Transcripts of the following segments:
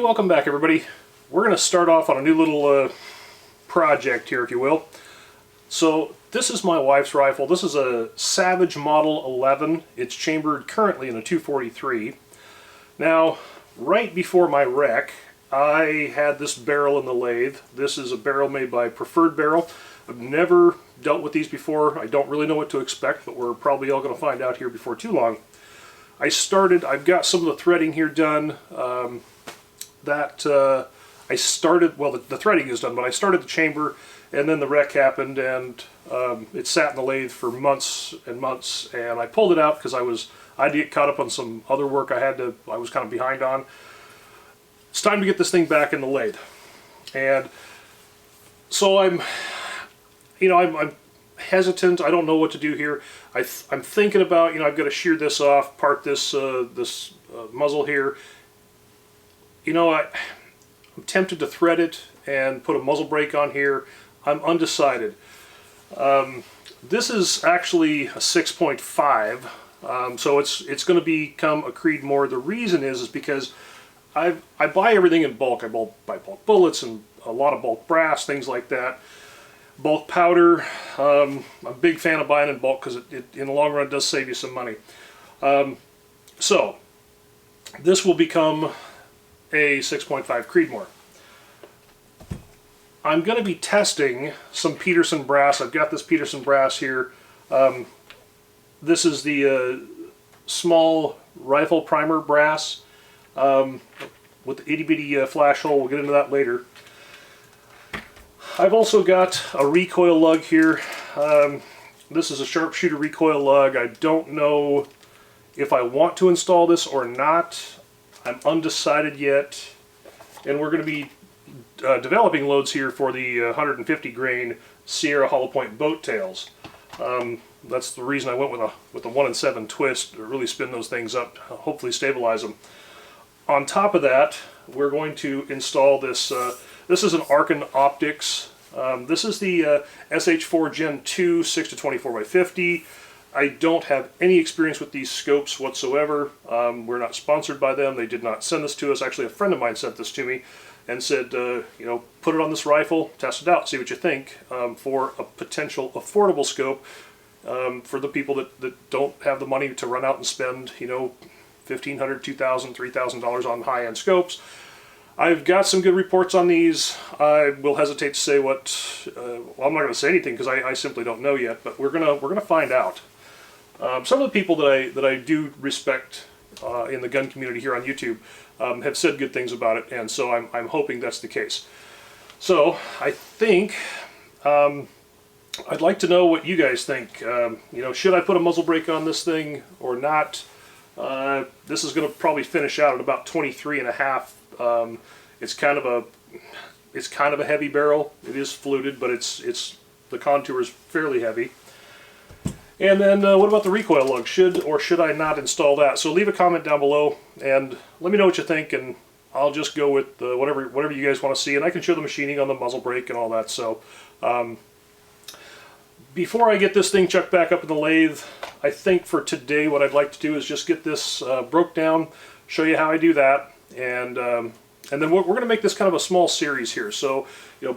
welcome back everybody. We're going to start off on a new little project here, if you will. So this is my wife's rifle. This is a Savage Model 11. It's chambered currently in a 243. Now, right before my wreck, I had this barrel in the lathe. This is a barrel made by Preferred Barrel. I've never dealt with these before. I don't really know what to expect, but we're probably all going to find out here before too long. I've got some of the threading here done. The threading is done, but I started the chamber, and then the wreck happened, and it sat in the lathe for months and months, and I pulled it out because I had to get caught up on some other work I was kind of behind on. It's time to get this thing back in the lathe, and so I'm hesitant. I don't know what to do here. I'm thinking about, I've got to shear this off, part this muzzle here. I'm tempted to thread it and put a muzzle brake on here. I'm undecided. This is actually a 6.5, so it's going to become a Creedmoor. The reason is because I buy everything in bulk. I buy bulk bullets and a lot of bulk brass, things like that. Bulk powder, I'm a big fan of buying in bulk because it in the long run does save you some money. So this will become a 6.5 Creedmoor. I'm going to be testing some Peterson brass. I've got this Peterson brass here. This is the small rifle primer brass with the itty bitty flash hole. We'll get into that later. I've also got a recoil lug here. This is a sharpshooter recoil lug. I don't know if I want to install this or not. I'm undecided yet. And we're going to be developing loads here for the 150 grain Sierra hollow point boat tails. That's the reason I went with a 1 in 7 twist to really spin those things up, hopefully stabilize them. On top of that, we're going to install this. This is an Arken Optics. This is the SH4 Gen 2 6 to 24 by 50. I don't have any experience with these scopes whatsoever. We're not sponsored by them. They did not send this to us. Actually, a friend of mine sent this to me and said, put it on this rifle, test it out, see what you think, for a potential affordable scope for the people that don't have the money to run out and spend, $1,500, $2,000, $3,000 on high-end scopes. I've got some good reports on these. I will hesitate to say what. Well, I'm not going to say anything because I simply don't know yet. But we're gonna find out. Some of the people that I do respect in the gun community here on YouTube have said good things about it, and so I'm hoping that's the case. So I think I'd like to know what you guys think. Should I put a muzzle brake on this thing or not? This is going to probably finish out at about 23.5. It's kind of a heavy barrel. It is fluted, but the contour is fairly heavy. And then what about the recoil lug? Should or should I not install that? So leave a comment down below and let me know what you think, and I'll just go with whatever you guys want to see, and I can show the machining on the muzzle brake and all that. So before I get this thing chucked back up in the lathe, I think for today what I'd like to do is just get this broke down, show you how I do that, and then we're going to make this kind of a small series here. So,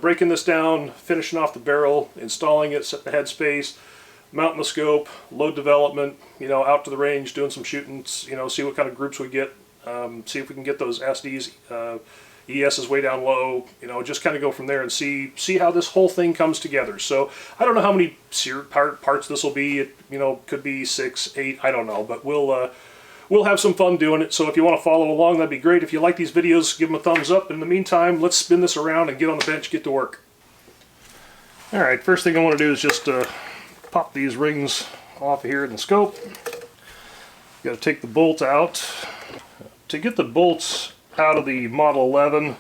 breaking this down, finishing off the barrel, installing it, setting the headspace, mounting the scope, load development, out to the range, doing some shooting, see what kind of groups we get, see if we can get those SDs, ESs way down low, just kind of go from there and see how this whole thing comes together. So I don't know how many parts this will be. It, could be 6, 8, I don't know, but we'll have some fun doing it. So if you want to follow along, that'd be great. If you like these videos, give them a thumbs up. In the meantime, let's spin this around and get on the bench, get to work. All right, first thing I want to do is just pop these rings off here in the scope. Got to take the bolt out. To get the bolts out of the Model 11,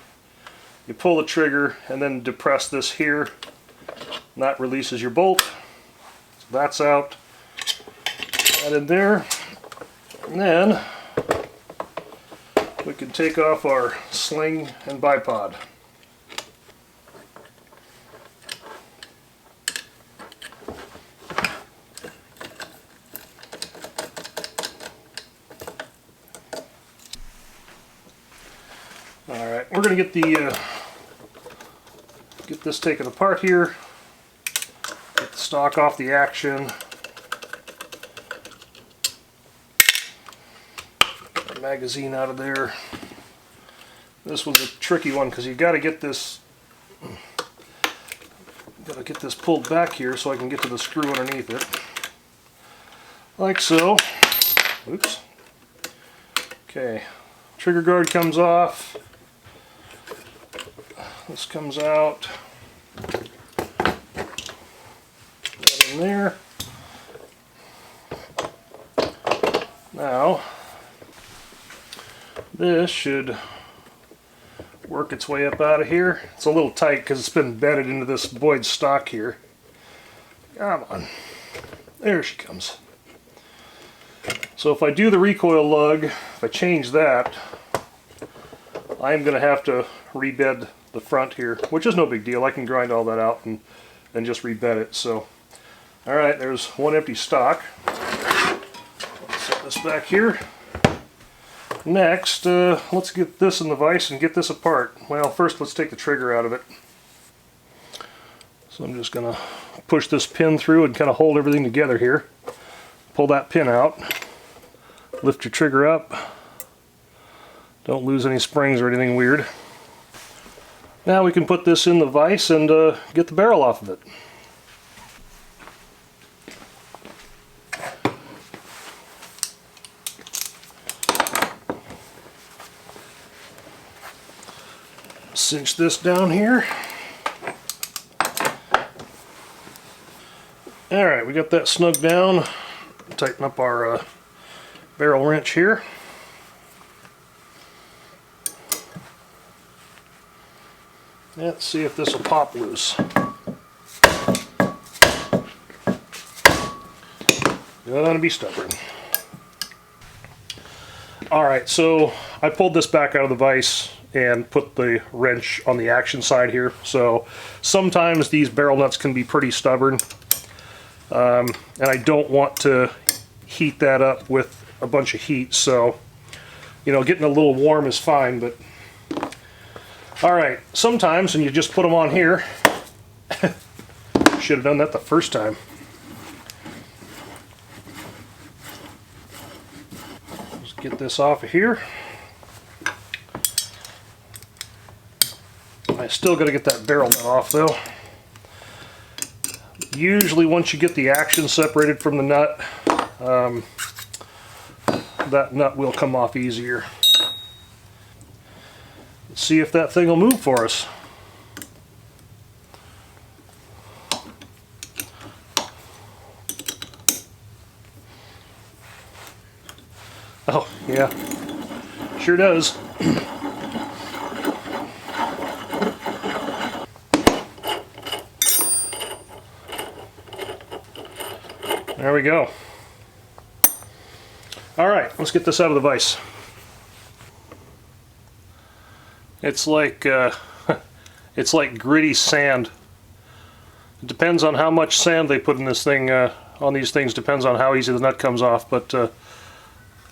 you pull the trigger and then depress this here, and that releases your bolt. So that's out. That in there. And then we can take off our sling and bipod. Alright, we're going to get this taken apart here. Get the stock off the action. Get the magazine out of there. This was a tricky one because you got to get this pulled back here so I can get to the screw underneath it. Like so. Oops. Okay. Trigger guard comes off. This comes out. Put that in there. Now, this should work its way up out of here. It's a little tight because it's been bedded into this Boyd stock here. Come on. There she comes. So if I do the recoil lug, if I change that, I'm going to have to rebed the front here, which is no big deal. I can grind all that out and just rebed it. So, alright, there's one empty stock. Let's set this back here. Next, let's get this in the vise and get this apart. Well, first let's take the trigger out of it. So I'm just going to push this pin through and kind of hold everything together here. Pull that pin out. Lift your trigger up. Don't lose any springs or anything weird. Now we can put this in the vise and get the barrel off of it. Cinch this down here. Alright, we got that snug down. Tighten up our barrel wrench here. Let's see if this will pop loose. Gonna be stubborn. Alright, so I pulled this back out of the vise and put the wrench on the action side here. So sometimes these barrel nuts can be pretty stubborn. And I don't want to heat that up with a bunch of heat, so you know, getting a little warm is fine, but alright, sometimes when you just put them on here, should have done that the first time. Just get this off of here. I still got to get that barrel nut off though. Usually once you get the action separated from the nut, that nut will come off easier. Let's see if that thing will move for us. Oh, yeah, sure does. There we go. Alright, let's get this out of the vise. It's like gritty sand. It depends on how much sand they put in this thing, on these things, depends on how easy the nut comes off, but a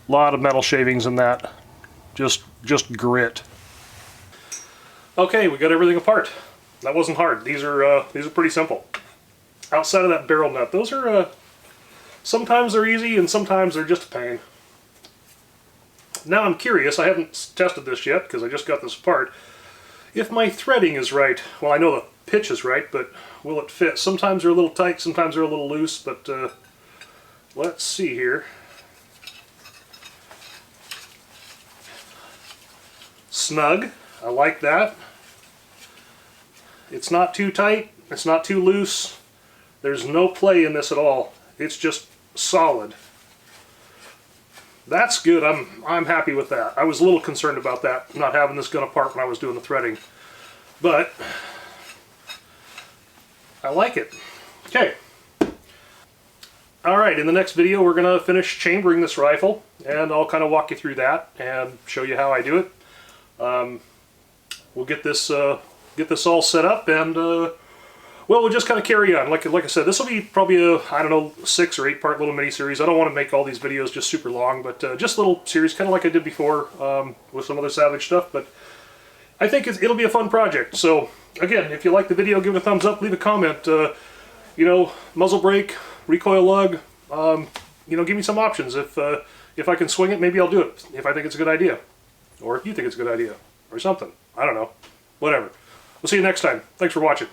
lot of metal shavings in that. Just grit. Okay, we got everything apart. That wasn't hard. These are pretty simple. Outside of that barrel nut, those are sometimes they're easy and sometimes they're just a pain. Now I'm curious, I haven't tested this yet because I just got this apart, if my threading is right. Well, I know the pitch is right, but will it fit? Sometimes they're a little tight, sometimes they're a little loose, but let's see here. Snug, I like that. It's not too tight, it's not too loose. There's no play in this at all. It's just solid. That's good. I'm happy with that. I was a little concerned about that, not having this gun apart when I was doing the threading. But I like it. Okay. Alright, in the next video we're going to finish chambering this rifle, and I'll kind of walk you through that and show you how I do it. We'll get this all set up, and well, we'll just kind of carry on. Like I said, this will be probably a, I don't know, 6 or 8 part little mini series. I don't want to make all these videos just super long, but just little series, kind of like I did before with some other Savage stuff. But I think it'll be a fun project. So again, if you like the video, give it a thumbs up, leave a comment. You know, muzzle brake, recoil lug. You know, give me some options. If I can swing it, maybe I'll do it. If I think it's a good idea, or if you think it's a good idea, or something. I don't know. Whatever. We'll see you next time. Thanks for watching.